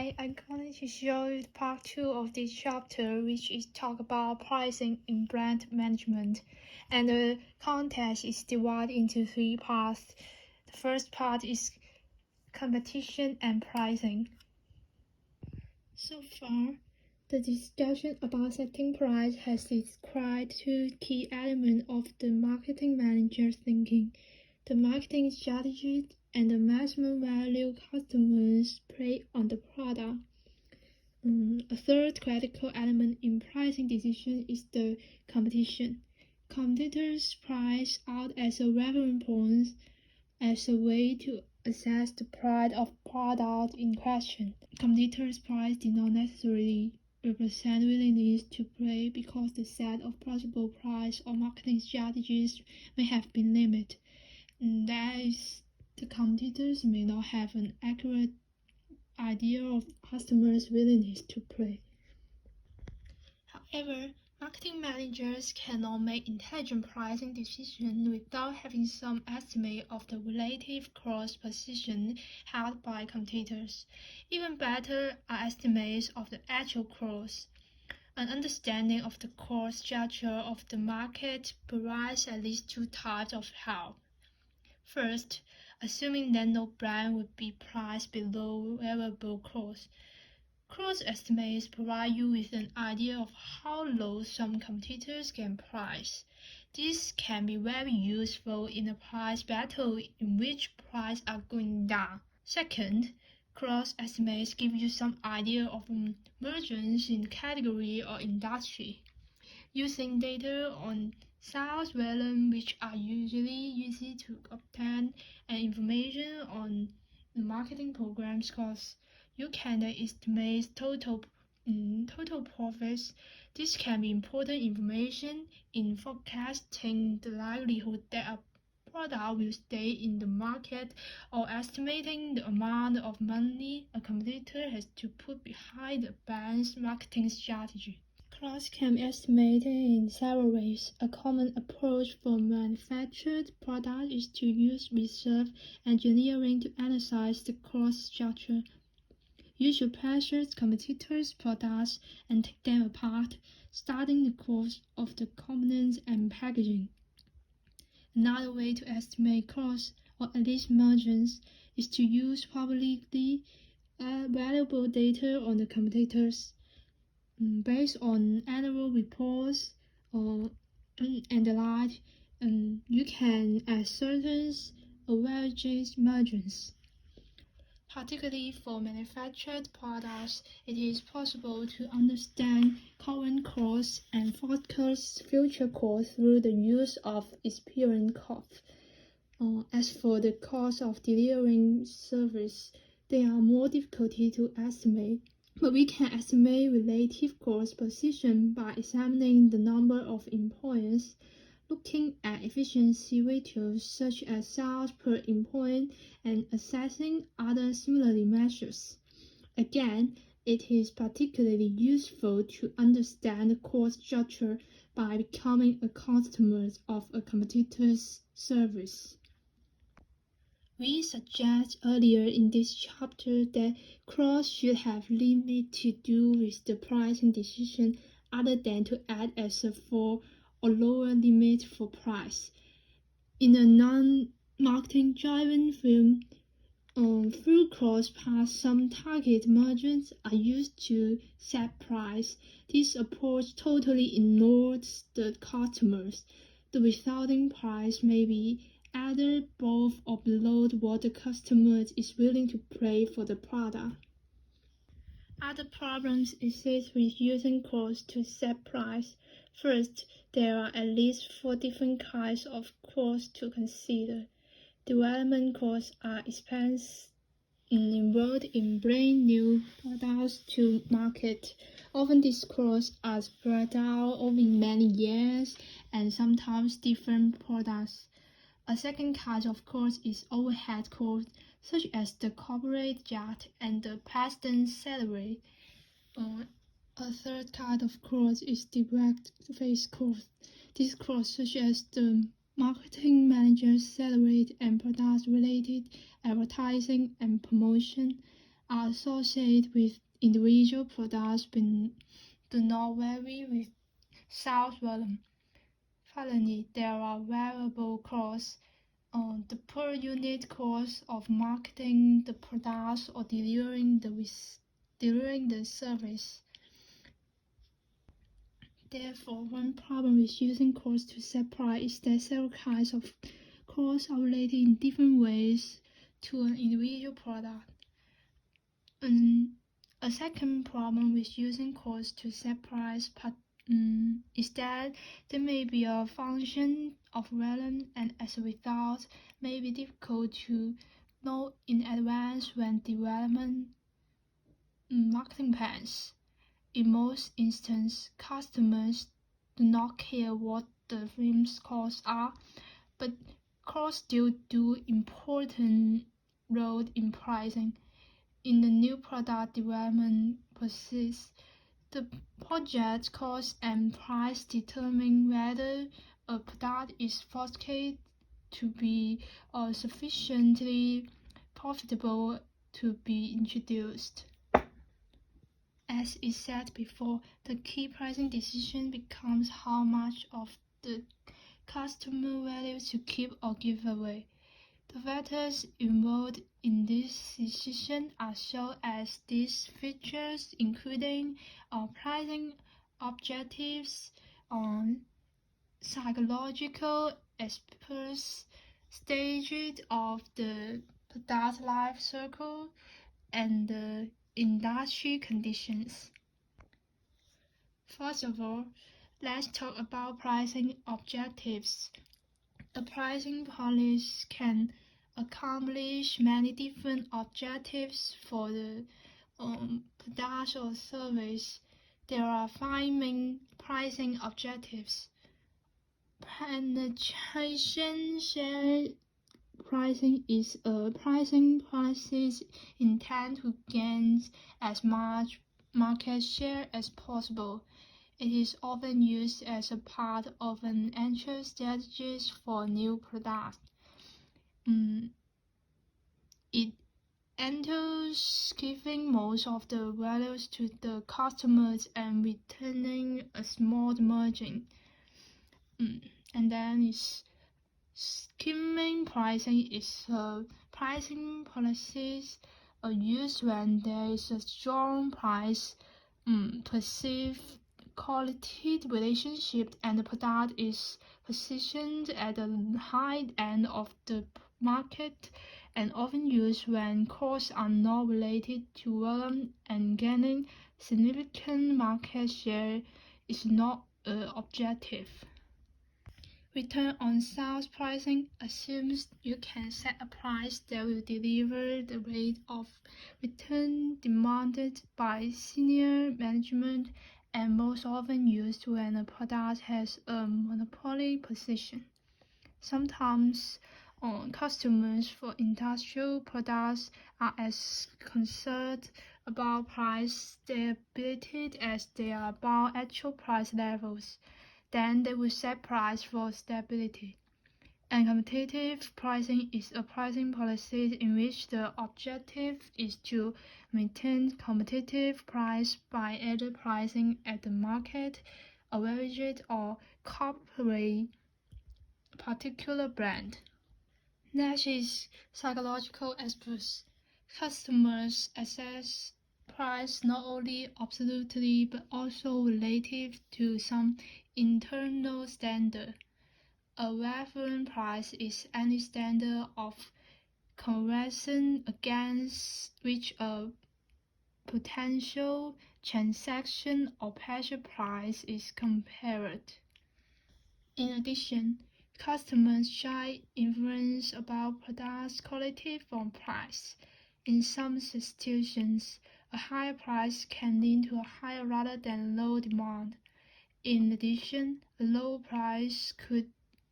Hi, I'm going to show you part 2 of this chapter, which is talk about pricing in brand management. And the context is divided into 3 parts. The first part is competition and pricing. So far, the discussion about setting price has described 2 key elements of the marketing manager's thinking: the marketing strategy and the maximum value customers place on the product. A third critical element in pricing decision is the competition. Competitors price out as a reference point as a way to assess the price of product in question. Competitors' price did not necessarily represent willingness to pay because the set of possible price or marketing strategies may have been limited. That is, the competitors may not have an accurate idea of customers' willingness to pay. However, marketing managers cannot make intelligent pricing decisions without having some estimate of the relative cost position held by competitors. Even better are estimates of the actual cost. An understanding of the cost structure of the market provides at least 2 types of help. First, assuming that no brand would be priced below variable cost. Cost estimates provide you with an idea of how low some competitors can price. This can be very useful in a price battle in which prices are going down. Second, cost estimates give you some idea of margins in category or industry. Using data on sales volume, which are usually easy to obtain, and information on the marketing program's costs, you can estimate total profits. This can be important information in forecasting the likelihood that a product will stay in the market or estimating the amount of money a competitor has to put behind a brand's marketing strategy. Costs can be estimated in several ways. A common approach for manufactured products is to use reverse engineering to analyze the cost structure. You should purchase competitors' products and take them apart, studying the cost of the components and packaging. Another way to estimate costs, or at least margins, is to use publicly available data on the competitors. Based on annual reports and the like, you can ascertain average margins. Particularly for manufactured products, it is possible to understand current costs and forecast future costs through the use of experience curves. As for the cost of delivering service, they are more difficult to estimate. But we can estimate relative cost position by examining the number of employees, looking at efficiency ratios such as sales per employee, and assessing other similar measures. Again, it is particularly useful to understand the cost structure by becoming a customer of a competitor's service. We suggested earlier in this chapter that costs should have limit to do with the pricing decision other than to act as a floor or lower limit for price. In a non-marketing driven film, through cost past some target margins are used to set price. This approach totally ignores the customers. The resulting price may be either above or below what the customer is willing to pay for the product. Other problems exist with using costs to set price. First, there are at least 4 different kinds of costs to consider. Development costs are expenses involved in bringing new products to market. Often these costs are spread out over many years and sometimes different products. A second kind of cost is overhead costs, such as the corporate jet and the president's salary. A third kind of cost is direct face cost. These costs, such as the marketing manager's salary and product-related advertising and promotion, are associated with individual products but do not vary with sales volume. Finally, there are variable costs, the per unit cost of marketing the products or delivering the service. Therefore, one problem with using costs to set price is that several kinds of costs are related in different ways to an individual product. A second problem with using costs to set price is that they may be a function of volume and as a result may be difficult to know in advance when development marketing plans. In most instances, customers do not care what the firm's costs are, but costs still do important role in pricing. In the new product development process, the project cost and price determine whether a product is forecasted to be sufficiently profitable to be introduced. As is said before, the key pricing decision becomes how much of the customer value to keep or give away. The factors involved in this decision are shown as these features, including pricing objectives, psychological aspects, stages of the product life cycle, and the industry conditions. First of all, let's talk about pricing objectives. A pricing policy can accomplish many different objectives for the product or service. There are 5 main pricing objectives. Penetration share pricing is a pricing policy intended to gain as much market share as possible. It is often used as a part of an entry strategy for new products. It entails giving most of the values to the customers and retaining a small margin. And then is skimming pricing is a pricing policy used when there is a strong price perceived quality relationship and the product is positioned at the high end of the market and often used when costs are not related to volume and gaining significant market share is not an objective. Return on sales pricing assumes you can set a price that will deliver the rate of return demanded by senior management and most often used when a product has a monopoly position. Sometimes customers for industrial products are as concerned about price stability as they are about actual price levels. Then they will set price for stability. And competitive pricing is a pricing policy in which the objective is to maintain competitive price by either pricing at the market average or copying a particular brand. Next is psychological aspects. Customers assess price not only absolutely but also relative to some internal standard. A reference price is any standard of comparison against which a potential transaction or purchase price is compared. In addition, customers try inference about products quality from price. In some situations, a higher price can lead to a higher rather than low demand. In addition, a low price could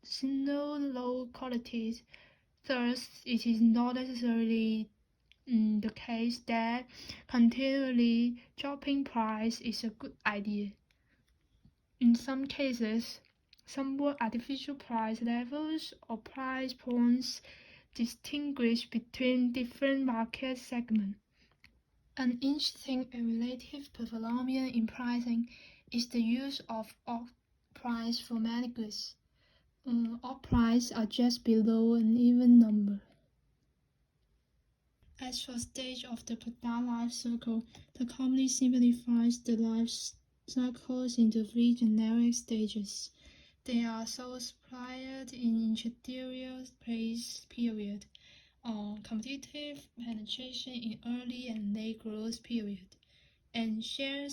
signal low quality. Thus, it is not necessarily the case that continually dropping price is a good idea. In some cases, somewhat artificial price levels or price points distinguish between different market segments. An interesting and relative phenomenon in pricing is the use of odd price for many goods. Odd prices are just below an even number. As for stage of the product life cycle, the company simplifies the life cycles into three generic stages. They are sole supplier in introductory phase period, competitive penetration in early and late growth period, and share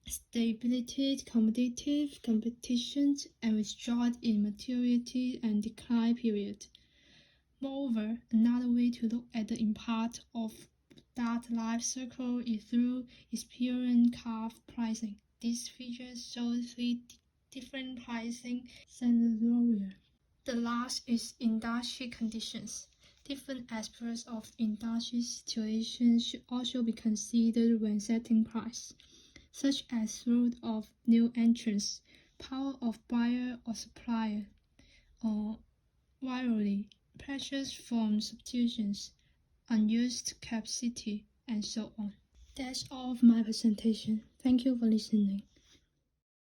stability, competitive competitions, and withdrawal in maturity and decline period. Moreover, another way to look at the impact of that life cycle is through experience curve pricing. This feature shows three different pricing scenarios. The last is industry conditions. Different aspects of industry situations should also be considered when setting price, such as growth of new entrants, power of buyer or supplier, or virally, pressures from substitutions, unused capacity, and so on. That's all of my presentation. Thank you for listening.